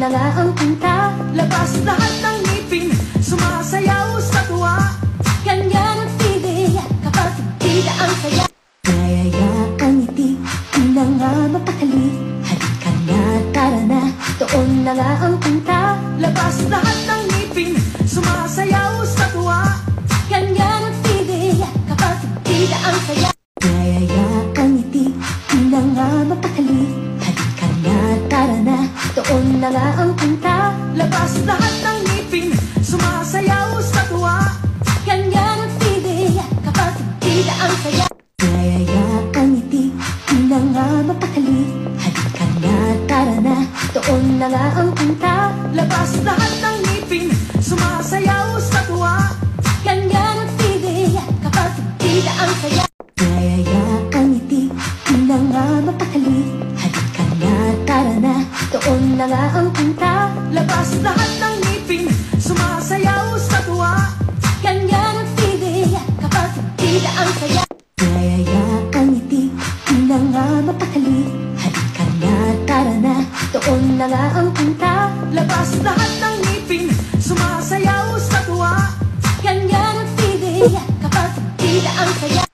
na nga ang punta. Labas lahat ng ngipin, sumasayaw sa tuwa. Ganyan ang feeling kapag tila ang saya. Kaya ang ngiti, di na nga mapakali. Halika na, tara na, doon na nga ang punta. Labas lahat ng ngipin, sumasayaw sa tuwa. Ganyan ang feeling kapag tila ang saya. Kaya ang ngiti, di na nga mapakali. Halika na, tara na, doon na nga ang punta. Labas lahat ng ngipin, sumasayaw sa tuwa. Ganyan ang feeling kapag tila ang saya. Kaya ang ngiti, di na nga mapakali. Halika na, tara na, doon na nga ang punta. Labas lahat ng ngipin, sumasayaw sa tuwa. Ganyan ang feeling kapag tila ang saya. Kaya ang ngiti, di na nga mapakali. Halika na, tara na, doon na nga ang punta. Labas lahat ng ngipin, sumasayaw sa tuwa. Ganyan ang feeling kapag tila ang saya. Kaya ang ngiti, di na nga mapakali. Halika na, tara na, doon na nga ang punta. Labas lahat ng ngipin, sumasayaw sa tuwa. Ganyan ang feeling kapag tila ang saya.